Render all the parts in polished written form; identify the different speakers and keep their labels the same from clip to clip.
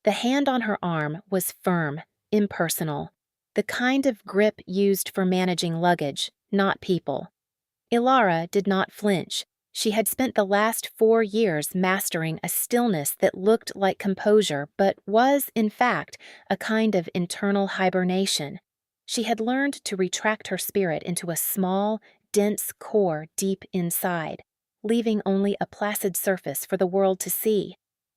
Speaker 1: The hand on her arm was firm, impersonal, the kind of grip used for managing luggage, not people. Ilara did not flinch. She had spent the last 4 years mastering a stillness that looked like composure but was, in fact, a kind of internal hibernation. She had learned to retract her spirit into a small, dense core deep inside, leaving only a placid surface for the world to see.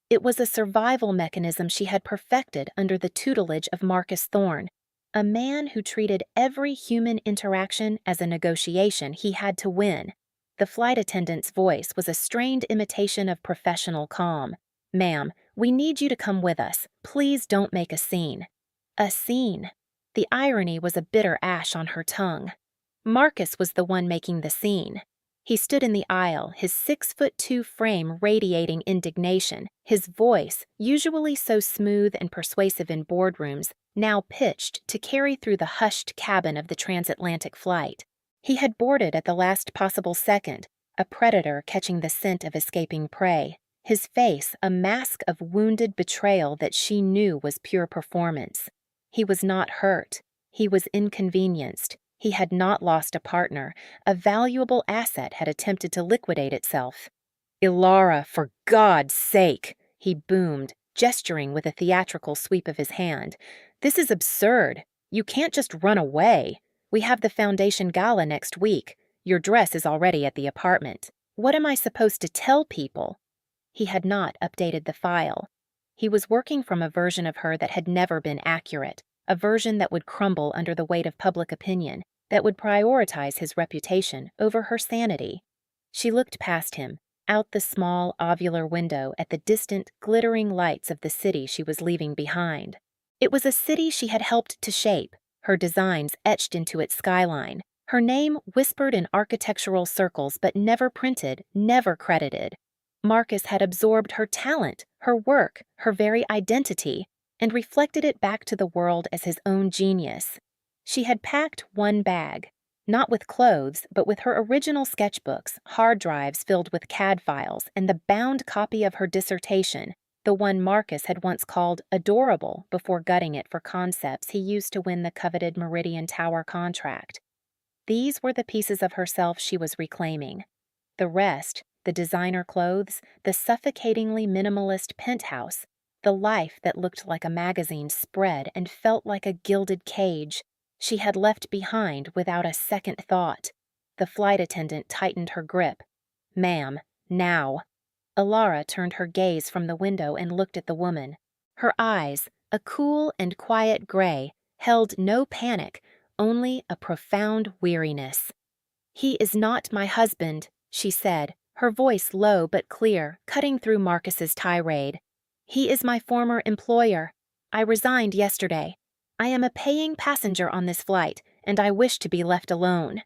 Speaker 1: It was a survival mechanism she had perfected under the tutelage of Marcus Thorne, a man who treated every human interaction as a negotiation he had to win. The flight attendant's voice was a strained imitation of professional calm. "Ma'am, we need you to come with us. Please don't make a scene." A scene. The irony was a bitter ash on her tongue. Marcus was the one making the scene. He stood in the aisle, his 6'2" frame radiating indignation, his voice, usually so smooth and persuasive in boardrooms, now pitched to carry through the hushed cabin of the transatlantic flight. He had boarded at the last possible second, a predator catching the scent of escaping prey, his face a mask of wounded betrayal that she knew was pure performance. He was not hurt. He was inconvenienced. He had not lost a partner. A valuable asset had attempted to liquidate itself. "Ilara, for God's sake!" he boomed, gesturing with a theatrical sweep of his hand. "This is absurd. You can't just run away. We have the foundation gala next week. Your dress is already at the apartment. What am I supposed to tell people?" He had not updated the file. He was working from a version of her that had never been accurate, a version that would crumble under the weight of public opinion, that would prioritize his reputation over her sanity. She looked past him, out the small, ovular window at the distant, glittering lights of the city she was leaving behind. It was a city she had helped to shape, her designs etched into its skyline, her name whispered in architectural circles but never printed, never credited. Marcus had absorbed her talent, her work, her very identity, and reflected it back to the world as his own genius. She had packed one bag, not with clothes, but with her original sketchbooks, hard drives filled with CAD files, and the bound copy of her dissertation, the one Marcus had once called adorable before gutting it for concepts he used to win the coveted Meridian Tower contract. These were the pieces of herself she was reclaiming. The rest, the designer clothes, the suffocatingly minimalist penthouse, the life that looked like a magazine spread and felt like a gilded cage, she had left behind without a second thought. The flight attendant tightened her grip. "Ma'am, now." Ilara turned her gaze from the window and looked at the woman. Her eyes, a cool and quiet gray, held no panic, only a profound weariness. "He is not my husband," she said, her voice low but clear, cutting through Marcus's tirade. "He is my former employer. I resigned yesterday. I am a paying passenger on this flight, and I wish to be left alone."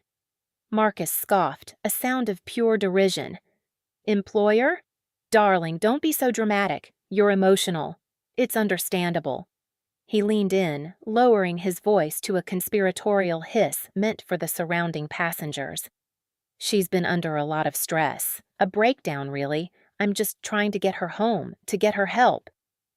Speaker 1: Marcus scoffed, a sound of pure derision. "Employer? Darling, don't be so dramatic. You're emotional. It's understandable." He leaned in, lowering his voice to a conspiratorial hiss meant for the surrounding passengers. "She's been under a lot of stress. A breakdown, really. I'm just trying to get her home, to get her help."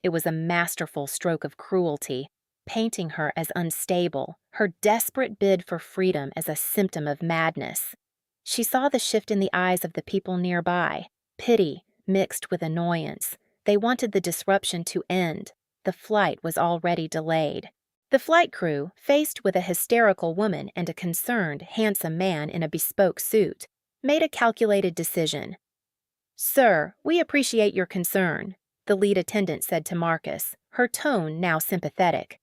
Speaker 1: It was a masterful stroke of cruelty, painting her as unstable, her desperate bid for freedom as a symptom of madness. She saw the shift in the eyes of the people nearby, pity mixed with annoyance. They wanted the disruption to end. The flight was already delayed. The flight crew, faced with a hysterical woman and a concerned, handsome man in a bespoke suit, made a calculated decision. "Sir, we appreciate your concern," the lead attendant said to Marcus, her tone now sympathetic.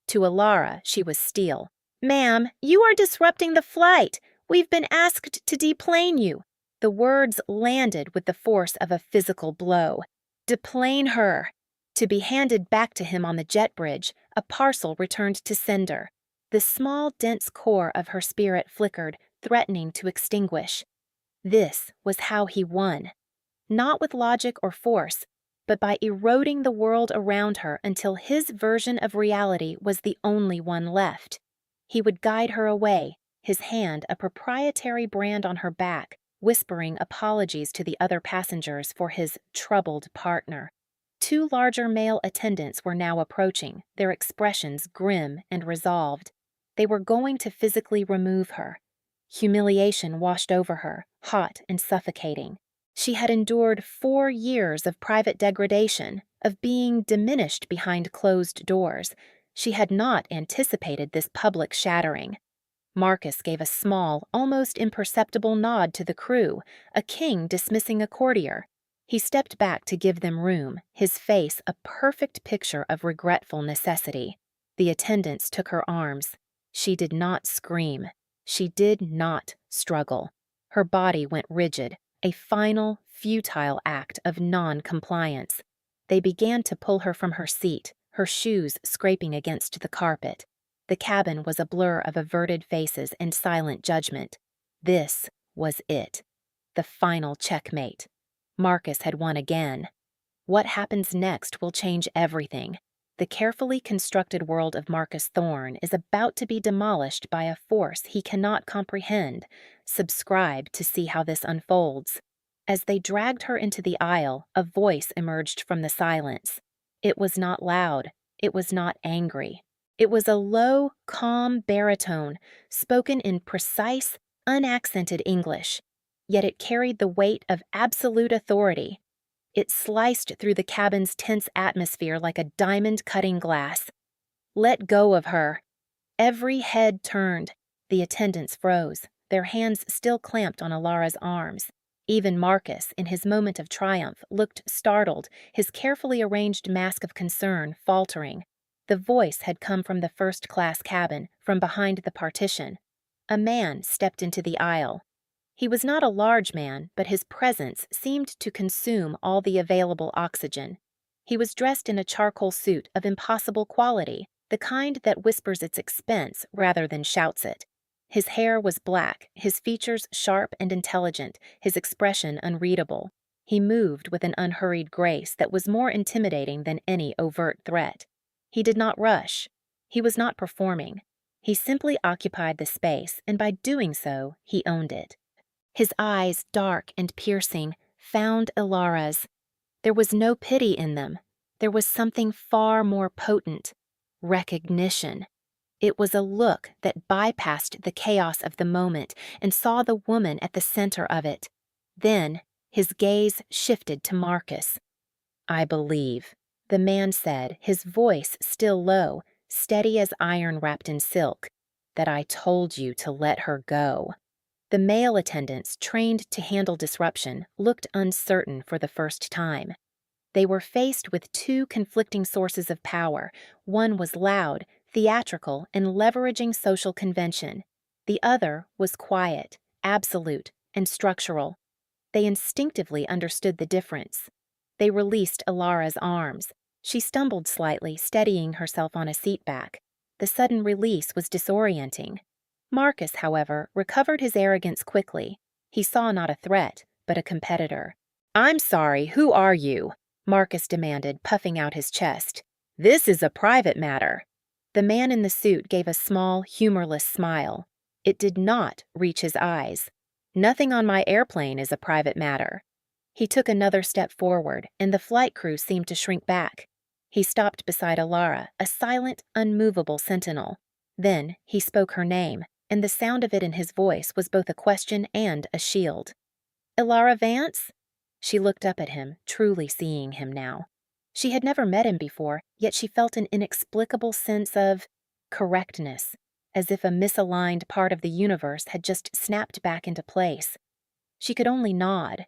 Speaker 1: To Ilara, she was steel. "Ma'am, you are disrupting the flight. We've been asked to deplane you." The words landed with the force of a physical blow. "Deplane her." To be handed back to him on the jet bridge, a parcel returned to sender. The small, dense core of her spirit flickered, threatening to extinguish. This was how he won. Not with logic or force, but by eroding the world around her until his version of reality was the only one left. He would guide her away, his hand a proprietary brand on her back, whispering apologies to the other passengers for his troubled partner. Two larger male attendants were now approaching, their expressions grim and resolved. They were going to physically remove her. Humiliation washed over her, hot and suffocating. She had endured 4 years of private degradation, of being diminished behind closed doors. She had not anticipated this public shattering. Marcus gave a small, almost imperceptible nod to the crew, a king dismissing a courtier. He stepped back to give them room, his face a perfect picture of regretful necessity. The attendants took her arms. She did not scream. She did not struggle. Her body went rigid, a final, futile act of non-compliance. They began to pull her from her seat, her shoes scraping against the carpet. The cabin was a blur of averted faces and silent judgment. This was it. The final checkmate. Marcus had won again. What happens next will change everything. The carefully constructed world of Marcus Thorne is about to be demolished by a force he cannot comprehend. Subscribe to see how this unfolds. As they dragged her into the aisle, a voice emerged from the silence. It was not loud. It was not angry. It was a low, calm baritone, spoken in precise, unaccented English. Yet it carried the weight of absolute authority. It sliced through the cabin's tense atmosphere like a diamond cutting glass. Let go of her. Every head turned. The attendants froze, their hands still clamped on Alara's arms. Even Marcus, in his moment of triumph, looked startled, his carefully arranged mask of concern faltering. The voice had come from the first-class cabin, from behind the partition. A man stepped into the aisle. He was not a large man, but his presence seemed to consume all the available oxygen. He was dressed in a charcoal suit of impossible quality, the kind that whispers its expense rather than shouts it. His hair was black, his features sharp and intelligent, his expression unreadable. He moved with an unhurried grace that was more intimidating than any overt threat. He did not rush. He was not performing. He simply occupied the space, and by doing so, he owned it. His eyes, dark and piercing, found Ilara's. There was no pity in them. There was something far more potent. Recognition. It was a look that bypassed the chaos of the moment and saw the woman at the center of it. Then, his gaze shifted to Marcus. "I believe," the man said, his voice still low, steady as iron wrapped in silk, "that I told you to let her go." The male attendants, trained to handle disruption, looked uncertain for the first time. They were faced with two conflicting sources of power. One was loud, theatrical, and leveraging social convention. The other was quiet, absolute, and structural. They instinctively understood the difference. They released Ilara's arms. She stumbled slightly, steadying herself on a seat back. The sudden release was disorienting. Marcus, however, recovered his arrogance quickly. He saw not a threat, but a competitor. "I'm sorry, who are you?" Marcus demanded, puffing out his chest. "This is a private matter." The man in the suit gave a small, humorless smile. It did not reach his eyes. "Nothing on my airplane is a private matter." He took another step forward, and the flight crew seemed to shrink back. He stopped beside Ilara, a silent, unmovable sentinel. Then he spoke her name, and the sound of it in his voice was both a question and a shield. "Ilara Vance?" She looked up at him, truly seeing him now. She had never met him before, yet she felt an inexplicable sense of correctness, as if a misaligned part of the universe had just snapped back into place. She could only nod.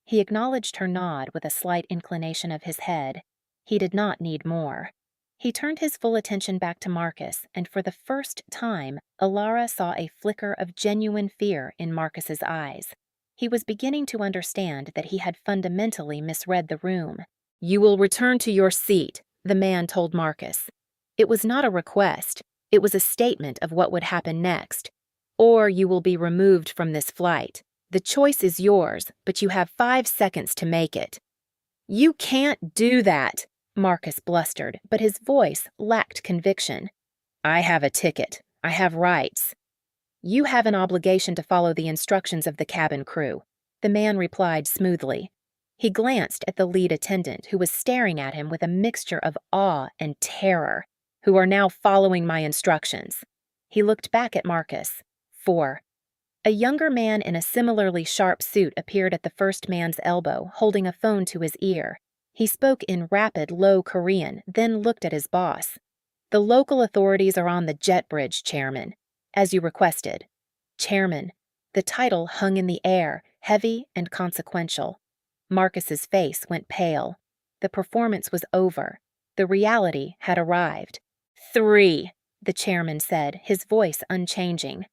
Speaker 1: He acknowledged her nod with a slight inclination of his head. He did not need more. He turned his full attention back to Marcus, and for the first time, Ilara saw a flicker of genuine fear in Marcus's eyes. He was beginning to understand that he had fundamentally misread the room. "You will return to your seat," the man told Marcus. It was not a request. It was a statement of what would happen next. "Or you will be removed from this flight. The choice is yours, but you have 5 seconds to make it." "You can't do that," Marcus blustered, but his voice lacked conviction. "I have a ticket. I have rights." "You have an obligation to follow the instructions of the cabin crew," the man replied smoothly. He glanced at the lead attendant, who was staring at him with a mixture of awe and terror. "Who are now following my instructions." He looked back at Marcus. 4. A younger man in a similarly sharp suit appeared at the first man's elbow, holding a phone to his ear. He spoke in rapid, low Korean, then looked at his boss. "The local authorities are on the jet bridge, Chairman, as you requested." Chairman. The title hung in the air, heavy and consequential. Marcus's face went pale. The performance was over. The reality had arrived. 3, the chairman said, his voice unchanging.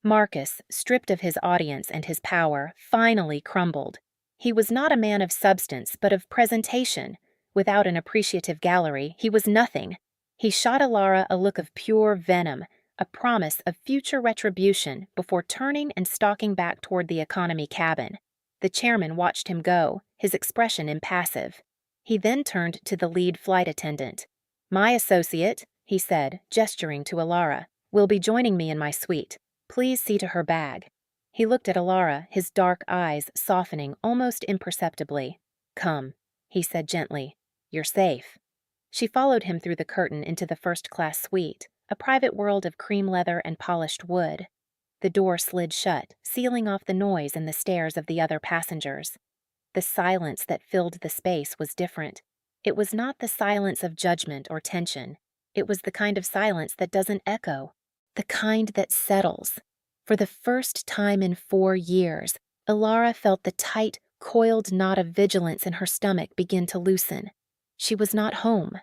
Speaker 1: Marcus, stripped of his audience and his power, finally crumbled. He was not a man of substance, but of presentation. Without an appreciative gallery, he was nothing. He shot Alara a look of pure venom, a promise of future retribution, before turning and stalking back toward the economy cabin. The chairman watched him go, his expression impassive. He then turned to the lead flight attendant. "My associate," he said, gesturing to Alara, "will be joining me in my suite. Please see to her bag." He looked at Alara, his dark eyes softening almost imperceptibly. "Come," he said gently. "You're safe." She followed him through the curtain into the first-class suite, a private world of cream leather and polished wood. The door slid shut, sealing off the noise and the stares of the other passengers. The silence that filled the space was different. It was not the silence of judgment or tension. It was the kind of silence that doesn't echo, the kind that settles. For the first time in 4 years, Alara felt the tight, coiled knot of vigilance in her stomach begin to loosen. She was not home.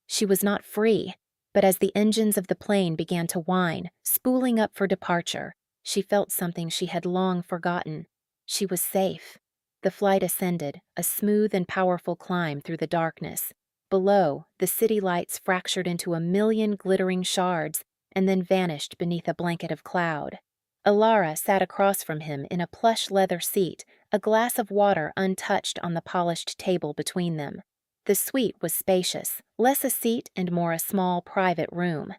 Speaker 1: She was not free. But as the engines of the plane began to whine, spooling up for departure, she felt something she had long forgotten. She was safe. The flight ascended, a smooth and powerful climb through the darkness. Below, the city lights fractured into a million glittering shards and then vanished beneath a blanket of cloud. Alara sat across from him in a plush leather seat, a glass of water untouched on the polished table between them. The suite was spacious, less a seat and more a small private room.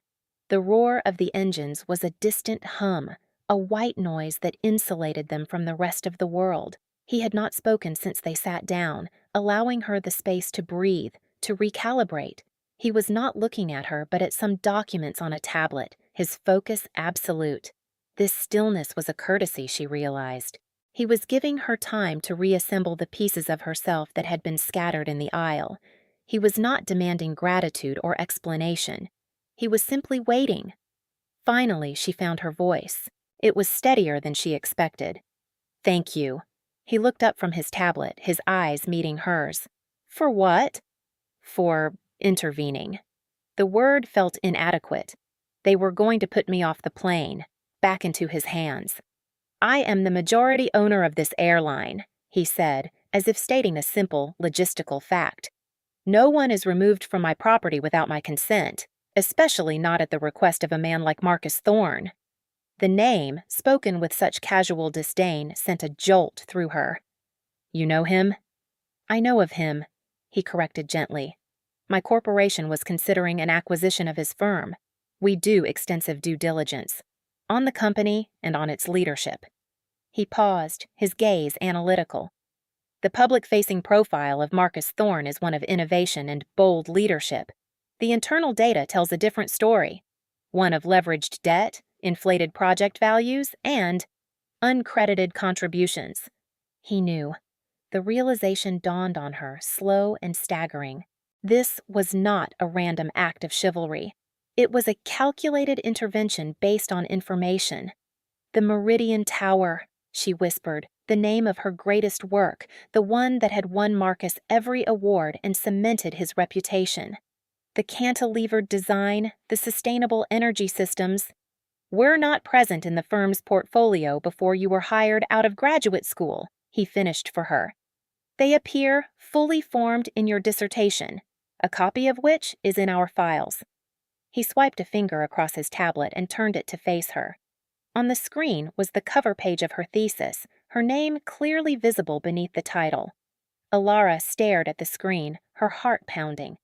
Speaker 1: The roar of the engines was a distant hum, a white noise that insulated them from the rest of the world. He had not spoken since they sat down, allowing her the space to breathe, to recalibrate. He was not looking at her, but at some documents on a tablet, his focus absolute. This stillness was a courtesy, she realized. He was giving her time to reassemble the pieces of herself that had been scattered in the aisle. He was not demanding gratitude or explanation. He was simply waiting. Finally, she found her voice. It was steadier than she expected. "Thank you." He looked up from his tablet, his eyes meeting hers. "For what?" "For intervening." The word felt inadequate. "They were going to put me off the plane, back into his hands." "I am the majority owner of this airline," he said, as if stating a simple, logistical fact. "No one is removed from my property without my consent, especially not at the request of a man like Marcus Thorne." The name, spoken with such casual disdain, sent a jolt through her. "You know him?" "I know of him," he corrected gently. "My corporation was considering an acquisition of his firm. We do extensive due diligence on the company and on its leadership." He paused, his gaze analytical. "The public-facing profile of Marcus Thorne is one of innovation and bold leadership. The internal data tells a different story, one of leveraged debt, inflated project values, and uncredited contributions." He knew. The realization dawned on her, slow and staggering. This was not a random act of chivalry. It was a calculated intervention based on information. "The Meridian Tower," she whispered, the name of her greatest work, the one that had won Marcus every award and cemented his reputation. "The cantilevered design, the sustainable energy systems, were not present in the firm's portfolio before you were hired out of graduate school," he finished for her. "They appear fully formed in your dissertation, a copy of which is in our files." He swiped a finger across his tablet and turned it to face her. On the screen was the cover page of her thesis, her name clearly visible beneath the title. Alara stared at the screen, her heart pounding.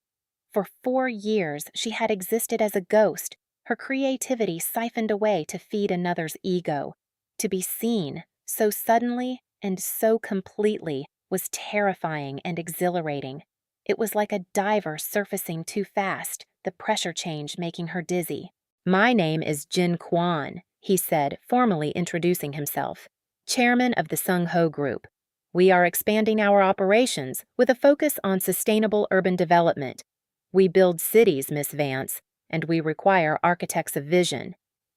Speaker 1: For 4 years, she had existed as a ghost, her creativity siphoned away to feed another's ego. To be seen, so suddenly and so completely, was terrifying and exhilarating. It was like a diver surfacing too fast, the pressure change making her dizzy. "My name is Jin Kwan," he said, formally introducing himself, chairman of the Sung Ho Group. "We are expanding our operations with a focus on sustainable urban development. We build cities, Miss Vance, and we require architects of vision."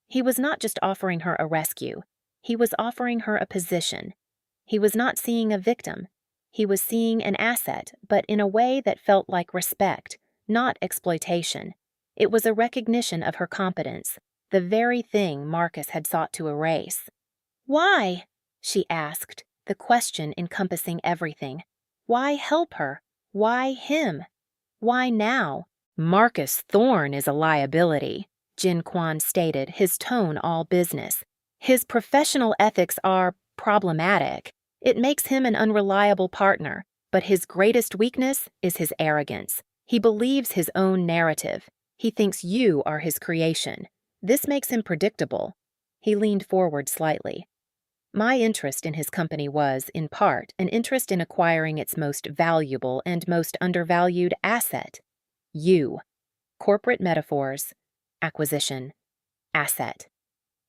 Speaker 1: He was not just offering her a rescue. He was offering her a position. He was not seeing a victim. He was seeing an asset, but in a way that felt like respect, not exploitation. It was a recognition of her competence, the very thing Marcus had sought to erase. "Why?" she asked, the question encompassing everything. Why help her? Why him? Why now? "Marcus Thorne is a liability," Jin Kwan stated, his tone all business. "His professional ethics are problematic. It makes him an unreliable partner, but his greatest weakness is his arrogance. He believes his own narrative. He thinks you are his creation. This makes him predictable." He leaned forward slightly. "My interest in his company was, in part, an interest in acquiring its most valuable and most undervalued asset. You. Corporate metaphors. Acquisition. Asset."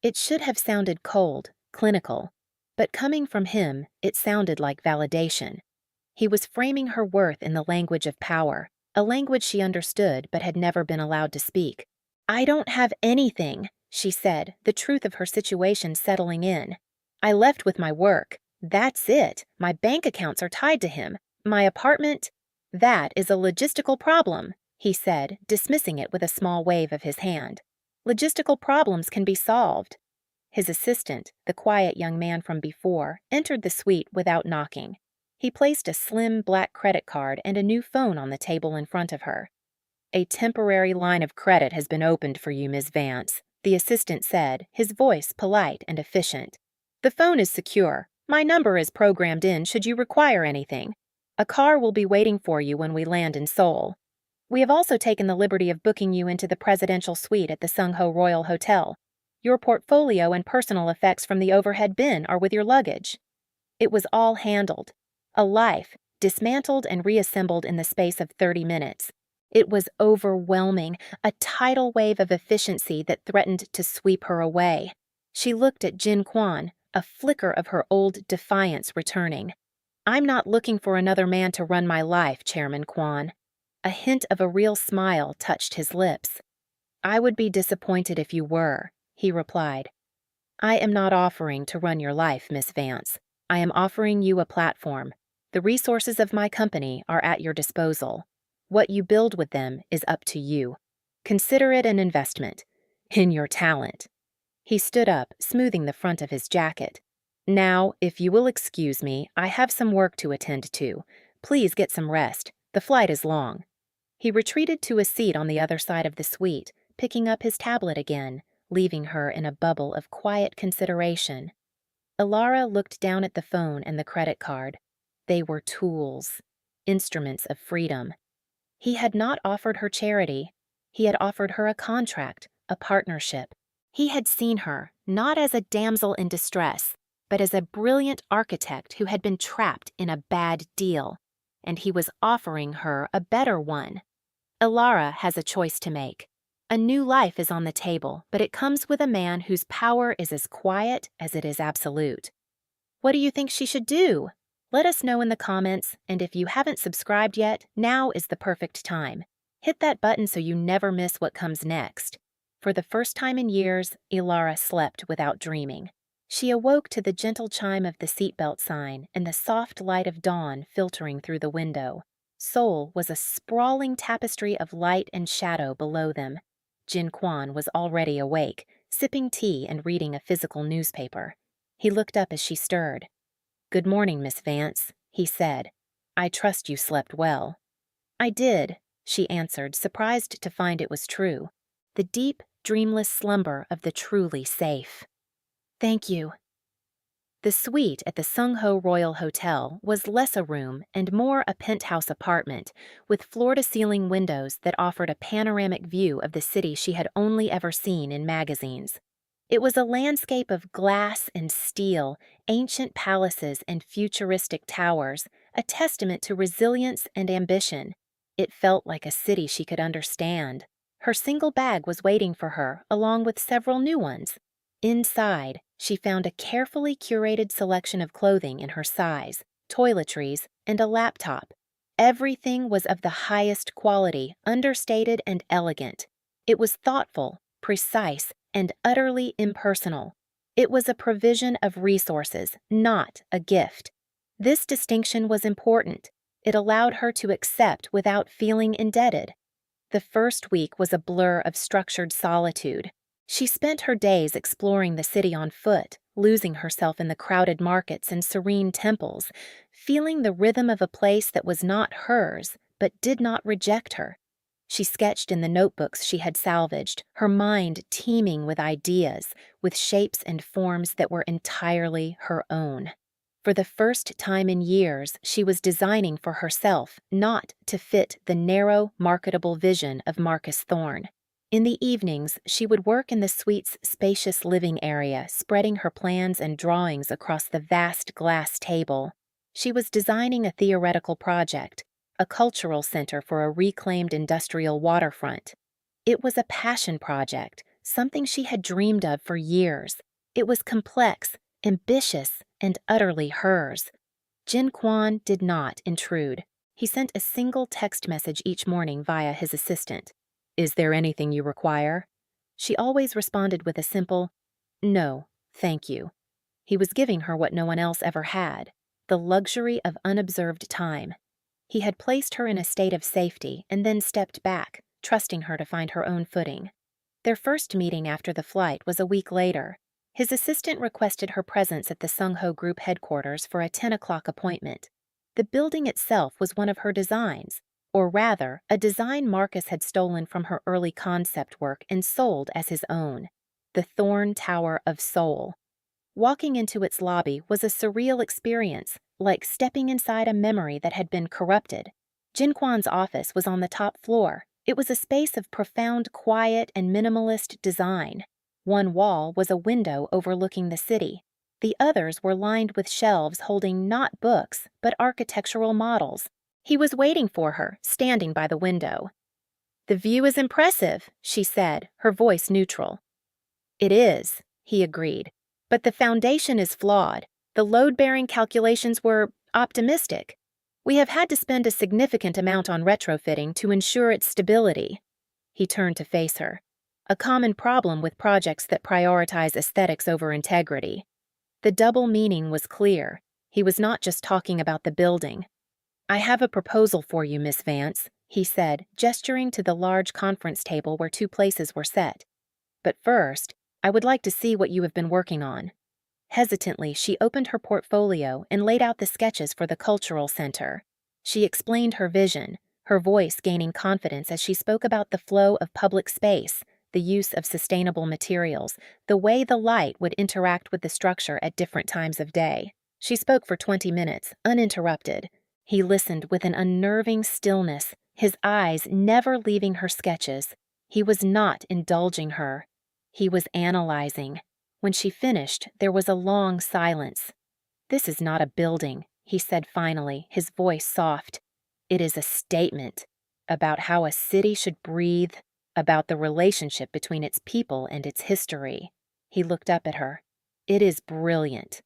Speaker 1: It should have sounded cold, clinical, but coming from him, it sounded like validation. He was framing her worth in the language of power, a language she understood but had never been allowed to speak. "I don't have anything," she said, the truth of her situation settling in. "I left with my work. That's it. My bank accounts are tied to him. My apartment—" "That is a logistical problem," he said, dismissing it with a small wave of his hand. "Logistical problems can be solved." His assistant, the quiet young man from before, entered the suite without knocking. He placed a slim black credit card and a new phone on the table in front of her. "A temporary line of credit has been opened for you, Miss Vance," the assistant said, his voice polite and efficient. "The phone is secure. My number is programmed in should you require anything. A car will be waiting for you when we land in Seoul. We have also taken the liberty of booking you into the presidential suite at the Sung Ho Royal Hotel. Your portfolio and personal effects from the overhead bin are with your luggage." It was all handled. A life, dismantled and reassembled in the space of 30 minutes. It was overwhelming, a tidal wave of efficiency that threatened to sweep her away. She looked at Jin Kwan, a flicker of her old defiance returning. "I'm not looking for another man to run my life, Chairman Kwan." A hint of a real smile touched his lips. "I would be disappointed if you were," he replied. "I am not offering to run your life, Miss Vance. I am offering you a platform. The resources of my company are at your disposal. What you build with them is up to you. Consider it an investment. In your talent." He stood up, smoothing the front of his jacket. "Now, if you will excuse me, I have some work to attend to. Please get some rest. The flight is long." He retreated to a seat on the other side of the suite, picking up his tablet again, leaving her in a bubble of quiet consideration. Ilara looked down at the phone and the credit card. They were tools, instruments of freedom. He had not offered her charity. He had offered her a contract, a partnership. He had seen her, not as a damsel in distress, but as a brilliant architect who had been trapped in a bad deal, and he was offering her a better one. Ilara has a choice to make. A new life is on the table, but it comes with a man whose power is as quiet as it is absolute. What do you think she should do? Let us know in the comments, and if you haven't subscribed yet, now is the perfect time. Hit that button so you never miss what comes next. For the first time in years, Ilara slept without dreaming. She awoke to the gentle chime of the seatbelt sign and the soft light of dawn filtering through the window. Seoul was a sprawling tapestry of light and shadow below them. Jin Kwan was already awake, sipping tea and reading a physical newspaper. He looked up as she stirred. "Good morning, Miss Vance," he said. "I trust you slept well." "I did," she answered, surprised to find it was true. The deep, dreamless slumber of the truly safe. "Thank you." The suite at the Sung Ho Royal Hotel was less a room and more a penthouse apartment, with floor-to-ceiling windows that offered a panoramic view of the city she had only ever seen in magazines. It was a landscape of glass and steel, ancient palaces and futuristic towers, a testament to resilience and ambition. It felt like a city she could understand. Her single bag was waiting for her, along with several new ones. Inside, she found a carefully curated selection of clothing in her size, toiletries, and a laptop. Everything was of the highest quality, understated and elegant. It was thoughtful, precise, and utterly impersonal. It was a provision of resources, not a gift. This distinction was important. It allowed her to accept without feeling indebted. The first week was a blur of structured solitude. She spent her days exploring the city on foot, losing herself in the crowded markets and serene temples, feeling the rhythm of a place that was not hers, but did not reject her. She sketched in the notebooks she had salvaged, her mind teeming with ideas, with shapes and forms that were entirely her own. For the first time in years, she was designing for herself, not to fit the narrow, marketable vision of Marcus Thorne. In the evenings, she would work in the suite's spacious living area, spreading her plans and drawings across the vast glass table. She was designing a theoretical project, a cultural center for a reclaimed industrial waterfront. It was a passion project, something she had dreamed of for years. It was complex, ambitious, and utterly hers. Jin Kwan did not intrude. He sent a single text message each morning via his assistant. "Is there anything you require?" She always responded with a simple, "No, thank you." He was giving her what no one else ever had, the luxury of unobserved time. He had placed her in a state of safety and then stepped back, trusting her to find her own footing. Their first meeting after the flight was a week later. His assistant requested her presence at the Sungho Group headquarters for a 10 o'clock appointment. The building itself was one of her designs, or rather, a design Marcus had stolen from her early concept work and sold as his own. The Thorne Tower of Seoul. Walking into its lobby was a surreal experience, like stepping inside a memory that had been corrupted. Jin Kwan's office was on the top floor. It was a space of profound quiet and minimalist design. One wall was a window overlooking the city. The others were lined with shelves holding not books, but architectural models. He was waiting for her, standing by the window. "The view is impressive," she said, her voice neutral. "It is," he agreed. "But the foundation is flawed. The load-bearing calculations were optimistic. We have had to spend a significant amount on retrofitting to ensure its stability." He turned to face her. A common problem with projects that prioritize aesthetics over integrity. The double meaning was clear. He was not just talking about the building. "I have a proposal for you, Miss Vance," he said, gesturing to the large conference table where two places were set. "But first, I would like to see what you have been working on." Hesitantly, she opened her portfolio and laid out the sketches for the Cultural Center. She explained her vision, her voice gaining confidence as she spoke about the flow of public space, the use of sustainable materials, the way the light would interact with the structure at different times of day. She spoke for 20 minutes, uninterrupted. He listened with an unnerving stillness, his eyes never leaving her sketches. He was not indulging her. He was analyzing. When she finished, there was a long silence. "This is not a building," he said finally, his voice soft. "It is a statement about how a city should breathe, about the relationship between its people and its history." He looked up at her. "It is brilliant."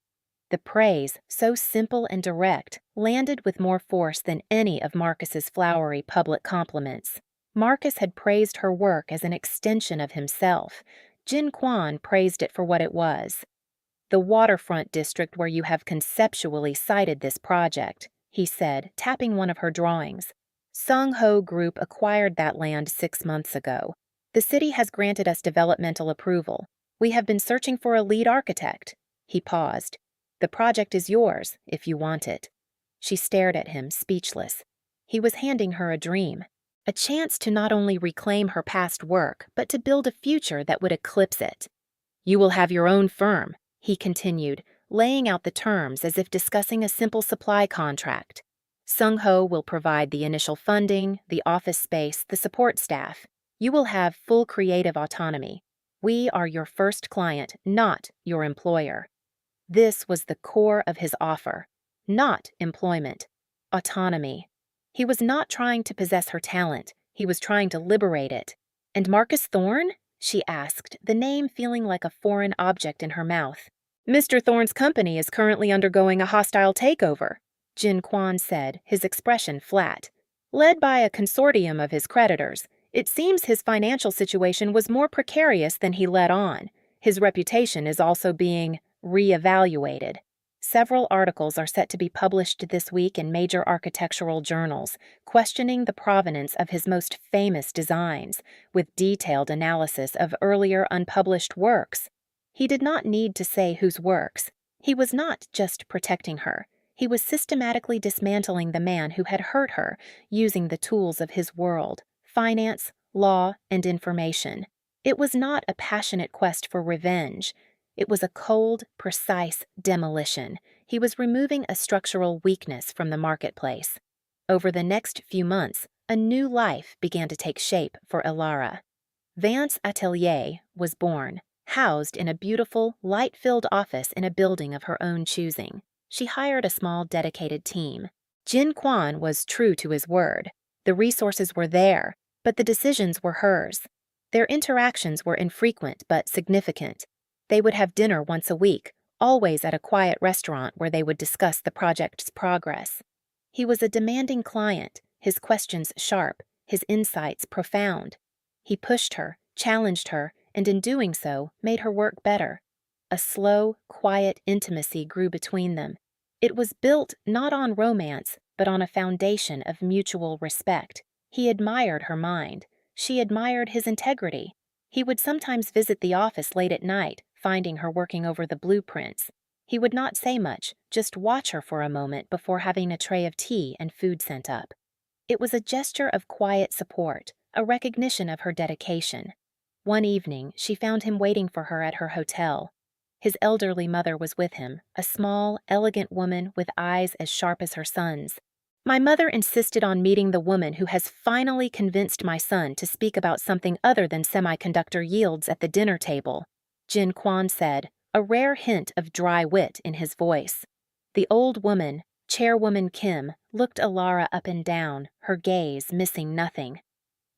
Speaker 1: The praise, so simple and direct, landed with more force than any of Marcus's flowery public compliments. Marcus had praised her work as an extension of himself. Jin Kwan praised it for what it was. "The waterfront district where you have conceptually cited this project," he said, tapping one of her drawings. "Sungho Group acquired that land 6 months ago. The city has granted us developmental approval. We have been searching for a lead architect." He paused. "The project is yours, if you want it." She stared at him, speechless. He was handing her a dream. A chance to not only reclaim her past work, but to build a future that would eclipse it. "You will have your own firm," he continued, laying out the terms as if discussing a simple supply contract. "Sungho will provide the initial funding, the office space, the support staff. You will have full creative autonomy. We are your first client, not your employer." This was the core of his offer. Not employment. autonomy. He was not trying to possess her talent, he was trying to liberate it. And Marcus Thorne? She asked, the name feeling like a foreign object in her mouth. Mr. Thorne's company is currently undergoing a hostile takeover, Jin Kwan said, his expression flat. Led by a consortium of his creditors, it seems his financial situation was more precarious than he let on. His reputation is also being re-evaluated. Several articles are set to be published this week in major architectural journals, questioning the provenance of his most famous designs, with detailed analysis of earlier unpublished works. He did not need to say whose works. He was not just protecting her. He was systematically dismantling the man who had hurt her, using the tools of his world, finance, law, and information. It was not a passionate quest for revenge. It was a cold, precise demolition. He was removing a structural weakness from the marketplace. Over the next few months, a new life began to take shape for Ilara. Vance Atelier was born, housed in a beautiful, light-filled office in a building of her own choosing. She hired a small, dedicated team. Jin Kwan was true to his word. The resources were there, but the decisions were hers. Their interactions were infrequent but significant. They would have dinner once a week, always at a quiet restaurant where they would discuss the project's progress. He was a demanding client, his questions sharp, his insights profound. He pushed her, challenged her, and in doing so, made her work better. A slow, quiet intimacy grew between them. It was built not on romance, but on a foundation of mutual respect. He admired her mind. She admired his integrity. He would sometimes visit the office late at night, finding her working over the blueprints. He would not say much, just watch her for a moment before having a tray of tea and food sent up. It was a gesture of quiet support, a recognition of her dedication. One evening, she found him waiting for her at her hotel. His elderly mother was with him, a small, elegant woman with eyes as sharp as her son's. My mother insisted on meeting the woman who has finally convinced my son to speak about something other than semiconductor yields at the dinner table, Jin Kwan said, a rare hint of dry wit in his voice. The old woman, Chairwoman Kim, looked Ilara up and down, her gaze missing nothing.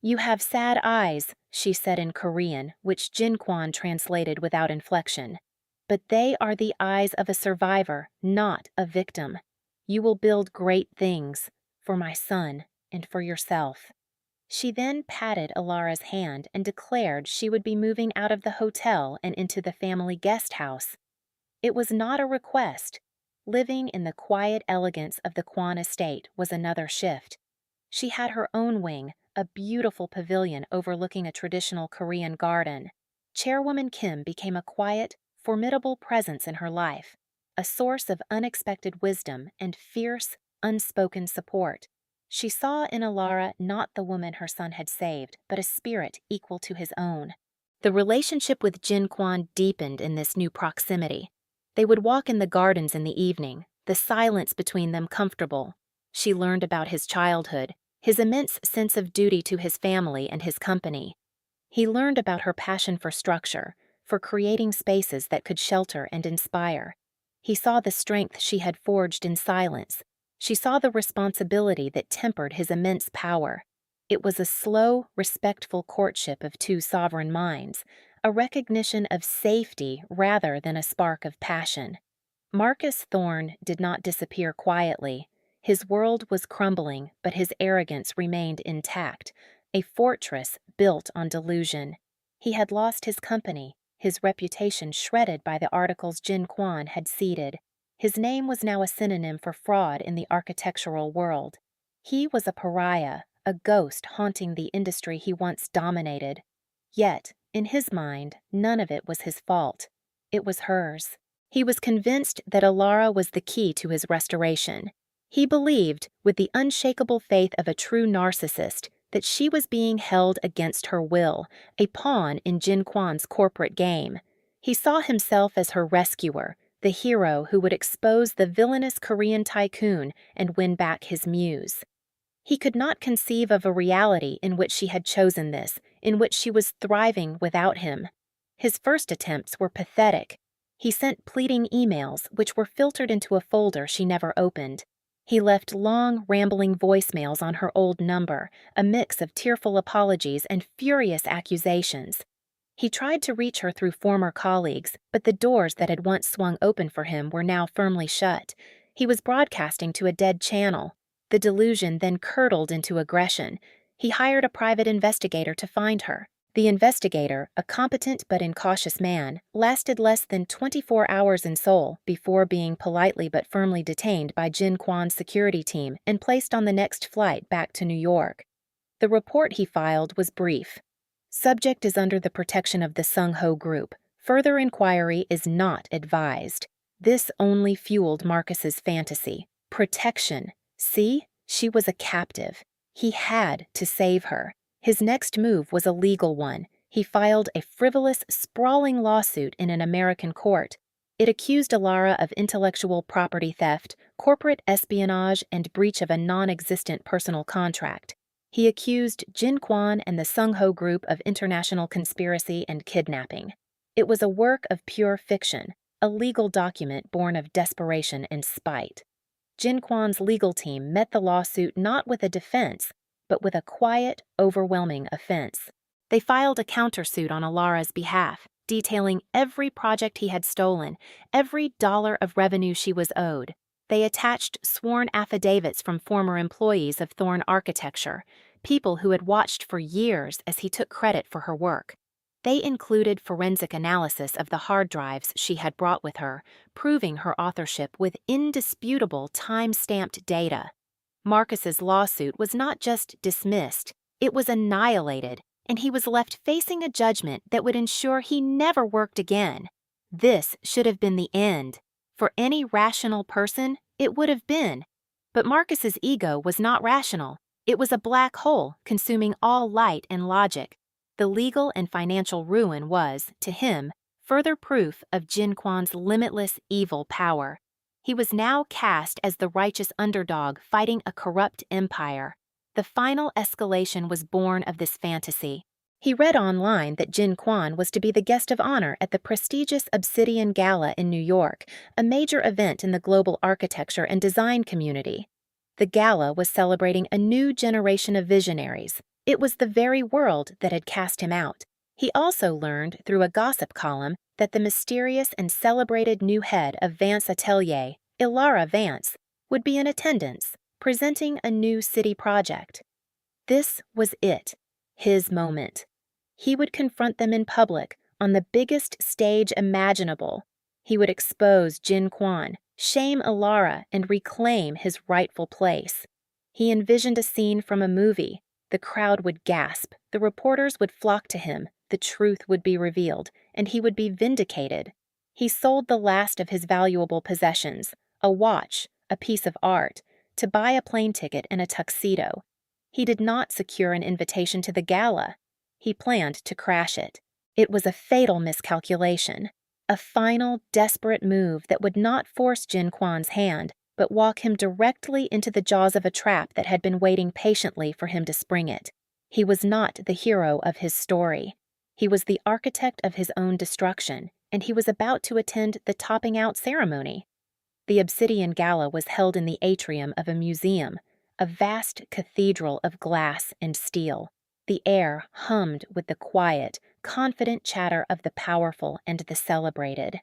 Speaker 1: You have sad eyes, she said in Korean, which Jin Kwan translated without inflection. But they are the eyes of a survivor, not a victim. You will build great things, for my son and for yourself. She then patted Ilara's hand and declared she would be moving out of the hotel and into the family guest house. It was not a request. Living in the quiet elegance of the Kwan estate was another shift. She had her own wing, a beautiful pavilion overlooking a traditional Korean garden. Chairwoman Kim became a quiet, formidable presence in her life, a source of unexpected wisdom and fierce, unspoken support. She saw in Ilara not the woman her son had saved, but a spirit equal to his own. The relationship with Jin Kwan deepened in this new proximity. They would walk in the gardens in the evening, the silence between them comfortable. She learned about his childhood, his immense sense of duty to his family and his company. He learned about her passion for structure, for creating spaces that could shelter and inspire. He saw the strength she had forged in silence. She saw the responsibility that tempered his immense power. It was a slow, respectful courtship of two sovereign minds, a recognition of safety rather than a spark of passion. Marcus Thorne did not disappear quietly. His world was crumbling, but his arrogance remained intact, a fortress built on delusion. He had lost his company, his reputation shredded by the articles Jin Kwan had seeded. His name was now a synonym for fraud in the architectural world. He was a pariah, a ghost haunting the industry he once dominated. Yet, in his mind, none of it was his fault. It was hers. He was convinced that Ilara was the key to his restoration. He believed, with the unshakable faith of a true narcissist, that she was being held against her will, a pawn in Jin Kwan's corporate game. He saw himself as her rescuer, the hero who would expose the villainous Korean tycoon and win back his muse. He could not conceive of a reality in which she had chosen this, in which she was thriving without him. His first attempts were pathetic. He sent pleading emails, which were filtered into a folder she never opened. He left long, rambling voicemails on her old number, a mix of tearful apologies and furious accusations. He tried to reach her through former colleagues, but the doors that had once swung open for him were now firmly shut. He was broadcasting to a dead channel. The delusion then curdled into aggression. He hired a private investigator to find her. The investigator, a competent but incautious man, lasted less than 24 hours in Seoul before being politely but firmly detained by Jin Kwan's security team and placed on the next flight back to New York. The report he filed was brief. Subject is under the protection of the Sung-ho Group. Further inquiry is not advised. This only fueled Marcus's fantasy. Protection. See? She was a captive. He had to save her. His next move was a legal one. He filed a frivolous, sprawling lawsuit in an American court. It accused Alara of intellectual property theft, corporate espionage, and breach of a non-existent personal contract. He accused Jin Kwan and the Sung-ho Group of international conspiracy and kidnapping. It was a work of pure fiction, a legal document born of desperation and spite. Jin Kwan's legal team met the lawsuit not with a defense, but with a quiet, overwhelming offense. They filed a countersuit on Alara's behalf, detailing every project he had stolen, every dollar of revenue she was owed. They attached sworn affidavits from former employees of Thorn Architecture, people who had watched for years as he took credit for her work. They included forensic analysis of the hard drives she had brought with her, proving her authorship with indisputable time-stamped data. Marcus's lawsuit was not just dismissed, it was annihilated, and he was left facing a judgment that would ensure he never worked again. This should have been the end. For any rational person, it would have been. But Marcus's ego was not rational. It was a black hole consuming all light and logic. The legal and financial ruin was, to him, further proof of Jin Kwan's limitless evil power. He was now cast as the righteous underdog fighting a corrupt empire. The final escalation was born of this fantasy. He read online that Jin Kwan was to be the guest of honor at the prestigious Obsidian Gala in New York, a major event in the global architecture and design community. The gala was celebrating a new generation of visionaries. It was the very world that had cast him out. He also learned through a gossip column that the mysterious and celebrated new head of Vance Atelier, Ilara Vance, would be in attendance, presenting a new city project. This was it, his moment. He would confront them in public, on the biggest stage imaginable. He would expose Jin Kwan, shame Ilara, and reclaim his rightful place. He envisioned a scene from a movie. The crowd would gasp, the reporters would flock to him, the truth would be revealed, and he would be vindicated. He sold the last of his valuable possessions, a watch, a piece of art, to buy a plane ticket and a tuxedo. He did not secure an invitation to the gala. He planned to crash it. It was a fatal miscalculation, a final, desperate move that would not force Jin Kwan's hand, but walk him directly into the jaws of a trap that had been waiting patiently for him to spring it. He was not the hero of his story. He was the architect of his own destruction, and he was about to attend the topping out ceremony. The Obsidian Gala was held in the atrium of a museum, a vast cathedral of glass and steel. The air hummed with the quiet, confident chatter of the powerful and the celebrated.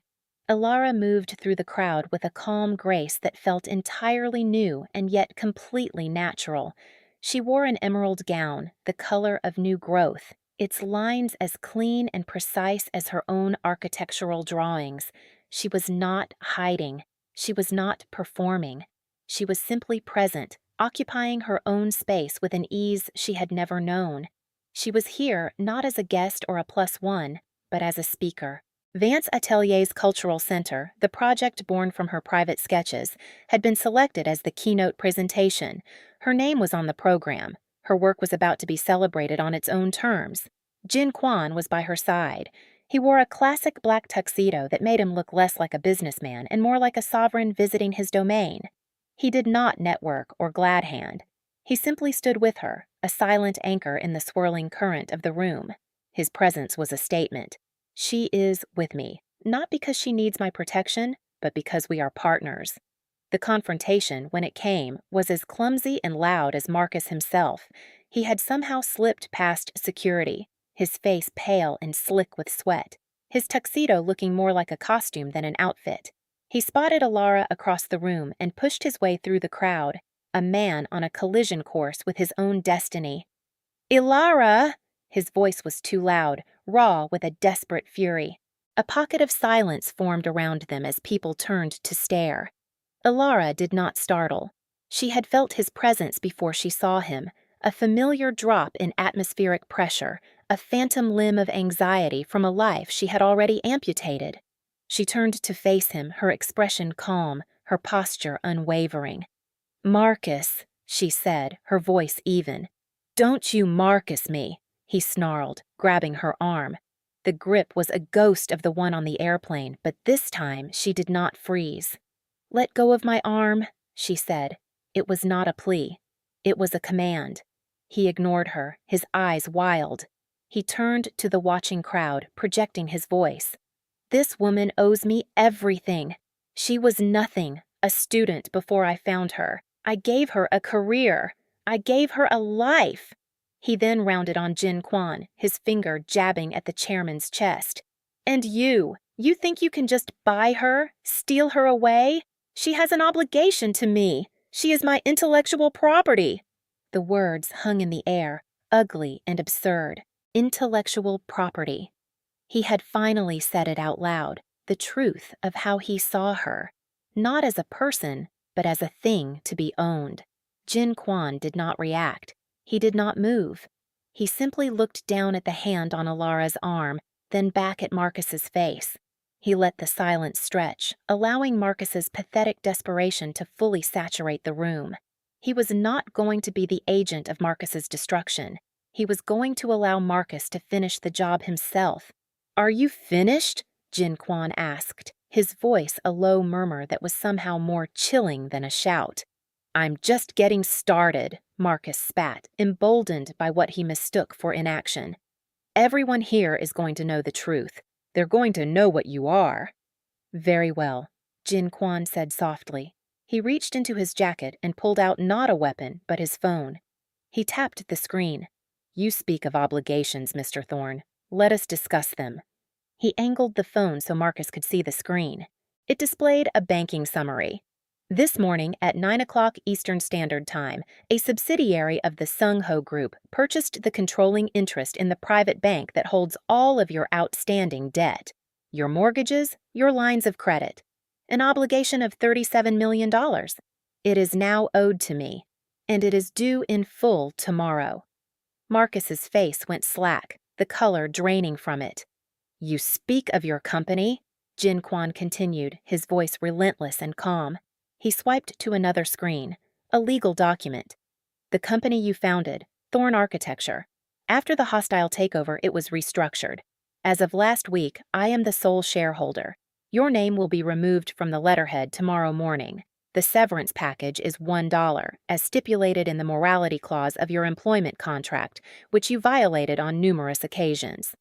Speaker 1: Ilara moved through the crowd with a calm grace that felt entirely new and yet completely natural. She wore an emerald gown, the color of new growth, its lines as clean and precise as her own architectural drawings. She was not hiding. She was not performing. She was simply present, occupying her own space with an ease she had never known. She was here not as a guest or a +1, but as a speaker. Vance Atelier's Cultural Center, the project born from her private sketches, had been selected as the keynote presentation. Her name was on the program. Her work was about to be celebrated on its own terms. Jin Kwan was by her side. He wore a classic black tuxedo that made him look less like a businessman and more like a sovereign visiting his domain. He did not network or glad hand. He simply stood with her, a silent anchor in the swirling current of the room. His presence was a statement. She is with me, not because she needs my protection, but because we are partners. The confrontation, when it came, was as clumsy and loud as Marcus himself. He had somehow slipped past security, his face pale and slick with sweat, his tuxedo looking more like a costume than an outfit. He spotted Alara across the room and pushed his way through the crowd, a man on a collision course with his own destiny. "Ilara!" His voice was too loud, raw with a desperate fury. A pocket of silence formed around them as people turned to stare. Ilara did not startle. She had felt his presence before she saw him, a familiar drop in atmospheric pressure, a phantom limb of anxiety from a life she had already amputated. She turned to face him, her expression calm, her posture unwavering. "Marcus," she said, her voice even. "Don't you Marcus me," he snarled, grabbing her arm. The grip was a ghost of the one on the airplane, but this time she did not freeze. "Let go of my arm," she said. It was not a plea. It was a command. He ignored her, his eyes wild. He turned to the watching crowd, projecting his voice. "This woman owes me everything. She was nothing, a student before I found her. I gave her a career. I gave her a life." He then rounded on Jin Kwan, his finger jabbing at the chairman's chest. "And you think you can just buy her, steal her away? She has an obligation to me. She is my intellectual property." The words hung in the air, ugly and absurd. Intellectual property. He had finally said it out loud, the truth of how he saw her. Not as a person, but as a thing to be owned. Jin Kwan did not react. He did not move. He simply looked down at the hand on Alara's arm, then back at Marcus's face. He let the silence stretch, allowing Marcus's pathetic desperation to fully saturate the room. He was not going to be the agent of Marcus's destruction. He was going to allow Marcus to finish the job himself. "Are you finished?" Jin Kwan asked, his voice a low murmur that was somehow more chilling than a shout. "I'm just getting started," Marcus spat, emboldened by what he mistook for inaction. "Everyone here is going to know the truth. They're going to know what you are." "Very well," Jin Kwan said softly. He reached into his jacket and pulled out not a weapon, but his phone. He tapped the screen. "You speak of obligations, Mr. Thorne. Let us discuss them." He angled the phone so Marcus could see the screen. It displayed a banking summary. "This morning at 9 o'clock Eastern Standard Time, a subsidiary of the Sung Ho Group purchased the controlling interest in the private bank that holds all of your outstanding debt. Your mortgages, your lines of credit. An obligation of $37 million. It is now owed to me, and it is due in full tomorrow." Marcus's face went slack, the color draining from it. "You speak of your company?" Jin Kwan continued, his voice relentless and calm. He swiped to another screen, a legal document. "The company you founded, Thorne Architecture. After the hostile takeover, it was restructured. As of last week, I am the sole shareholder. Your name will be removed from the letterhead tomorrow morning. The severance package is $1, as stipulated in the morality clause of your employment contract, which you violated on numerous occasions."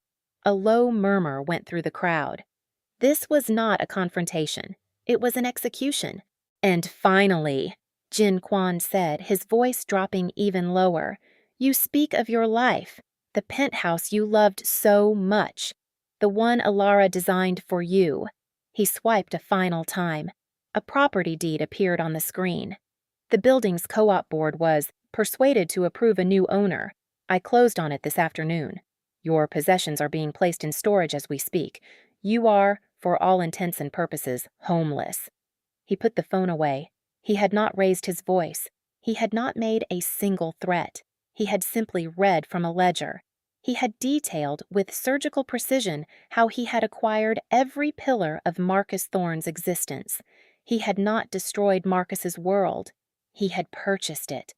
Speaker 1: A low murmur went through the crowd. This was not a confrontation. It was an execution. "And finally," Jin Kwan said, his voice dropping even lower, "you speak of your life, the penthouse you loved so much, the one Alara designed for you." He swiped a final time. A property deed appeared on the screen. "The building's co-op board was persuaded to approve a new owner. I closed on it this afternoon. Your possessions are being placed in storage as we speak. You are, for all intents and purposes, homeless." He put the phone away. He had not raised his voice. He had not made a single threat. He had simply read from a ledger. He had detailed with surgical precision how he had acquired every pillar of Marcus Thorne's existence. He had not destroyed Marcus's world. He had purchased it.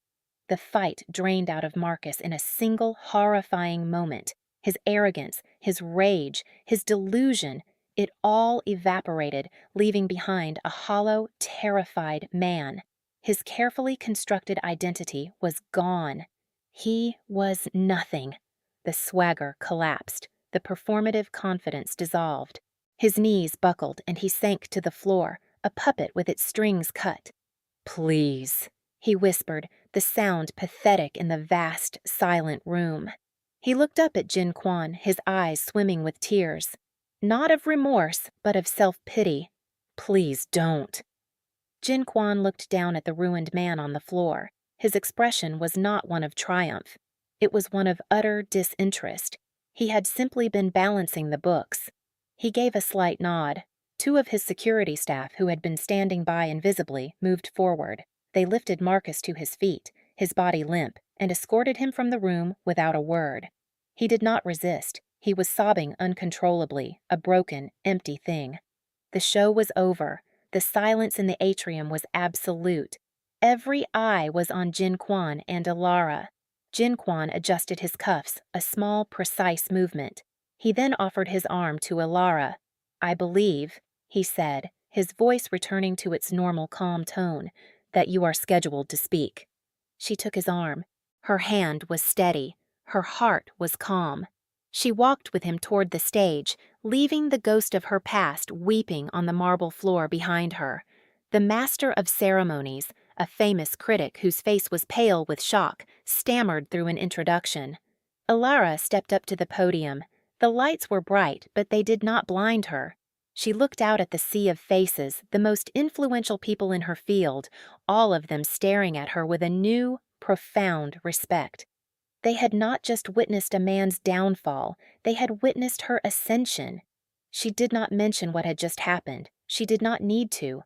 Speaker 1: The fight drained out of Marcus in a single horrifying moment. His arrogance, his rage, his delusion, it all evaporated, leaving behind a hollow, terrified man. His carefully constructed identity was gone. He was nothing. The swagger collapsed. The performative confidence dissolved. His knees buckled and he sank to the floor, a puppet with its strings cut. Please, he whispered, the sound pathetic in the vast, silent room. He looked up at Jin Quan, his eyes swimming with tears. Not of remorse, but of self-pity. Please don't. Jin Quan looked down at the ruined man on the floor. His expression was not one of triumph. It was one of utter disinterest. He had simply been balancing the books. He gave a slight nod. Two of his security staff, who had been standing by invisibly, moved forward. They lifted Marcus to his feet, his body limp, and escorted him from the room without a word. He did not resist. He was sobbing uncontrollably, a broken, empty thing. The show was over. The silence in the atrium was absolute. Every eye was on Jin Quan and Alara. Jin Quan adjusted his cuffs, a small, precise movement. He then offered his arm to Alara. I believe, he said, his voice returning to its normal calm tone, that you are scheduled to speak. She took his arm. Her hand was steady. Her heart was calm. She walked with him toward the stage, leaving the ghost of her past weeping on the marble floor behind her. The master of ceremonies, a famous critic whose face was pale with shock, stammered through an introduction. Alara stepped up to the podium. The lights were bright, but they did not blind her. She looked out at the sea of faces, the most influential people in her field, all of them staring at her with a new, profound respect. They had not just witnessed a man's downfall, they had witnessed her ascension. She did not mention what had just happened. She did not need to.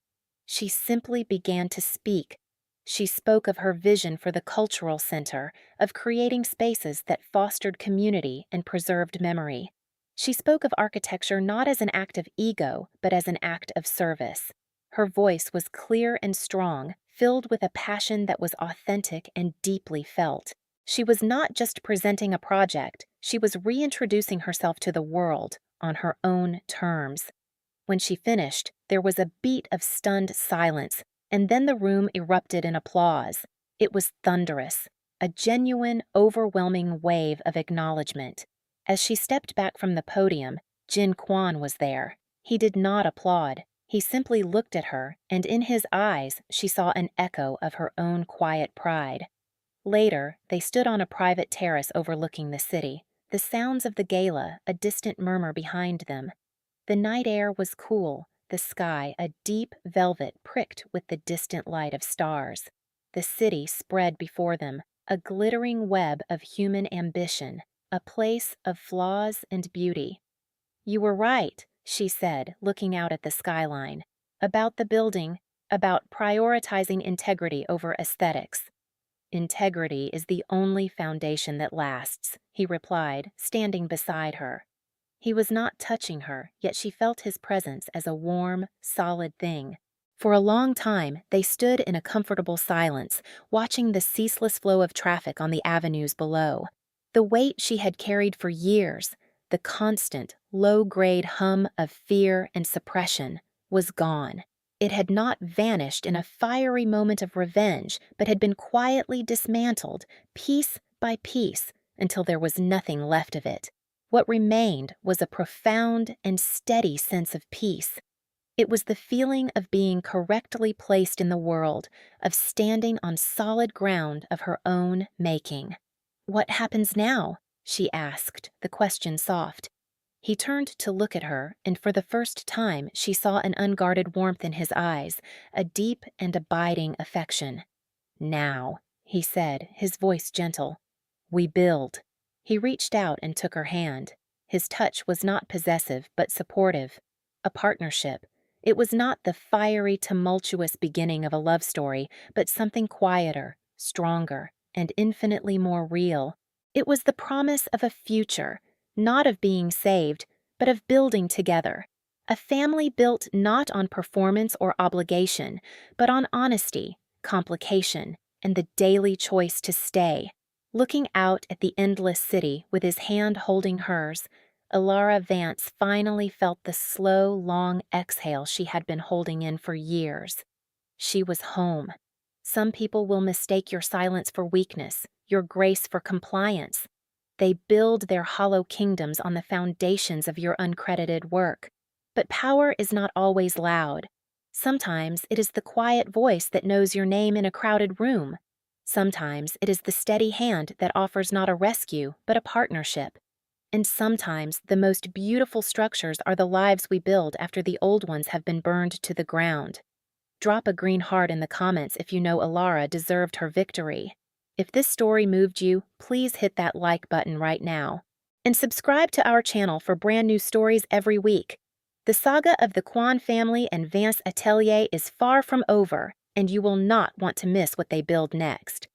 Speaker 1: She simply began to speak. She spoke of her vision for the cultural center, of creating spaces that fostered community and preserved memory. She spoke of architecture not as an act of ego, but as an act of service. Her voice was clear and strong, filled with a passion that was authentic and deeply felt. She was not just presenting a project, she was reintroducing herself to the world on her own terms. When she finished, there was a beat of stunned silence, and then the room erupted in applause. It was thunderous, a genuine, overwhelming wave of acknowledgement. As she stepped back from the podium, Jin Quan was there. He did not applaud. He simply looked at her, and in his eyes she saw an echo of her own quiet pride. Later, they stood on a private terrace overlooking the city, the sounds of the gala a distant murmur behind them. The night air was cool, the sky a deep velvet pricked with the distant light of stars. The city spread before them, a glittering web of human ambition, a place of flaws and beauty. You were right, she said, looking out at the skyline. About the building, about prioritizing integrity over aesthetics. Integrity is the only foundation that lasts, he replied, standing beside her. He was not touching her, yet she felt his presence as a warm, solid thing. For a long time, they stood in a comfortable silence, watching the ceaseless flow of traffic on the avenues below. The weight she had carried for years, the constant, low-grade hum of fear and suppression, was gone. It had not vanished in a fiery moment of revenge, but had been quietly dismantled, piece by piece, until there was nothing left of it. What remained was a profound and steady sense of peace. It was the feeling of being correctly placed in the world, of standing on solid ground of her own making. "What happens now?" she asked, the question soft. He turned to look at her, and for the first time she saw an unguarded warmth in his eyes, a deep and abiding affection. "Now," he said, his voice gentle, "we build." He reached out and took her hand. His touch was not possessive, but supportive. A partnership. It was not the fiery, tumultuous beginning of a love story, but something quieter, stronger, and infinitely more real. It was the promise of a future, not of being saved, but of building together. A family built not on performance or obligation, but on honesty, complication, and the daily choice to stay. Looking out at the endless city with his hand holding hers, Alara Vance finally felt the slow, long exhale she had been holding in for years. She was home. Some people will mistake your silence for weakness, your grace for compliance. They build their hollow kingdoms on the foundations of your uncredited work. But power is not always loud. Sometimes it is the quiet voice that knows your name in a crowded room. Sometimes it is the steady hand that offers not a rescue, but a partnership. And sometimes the most beautiful structures are the lives we build after the old ones have been burned to the ground. Drop a green heart in the comments if you know Ilara deserved her victory. If this story moved you, please hit that like button right now. And subscribe to our channel for brand new stories every week. The saga of the Kwan family and Vance Atelier is far from over, and you will not want to miss what they build next.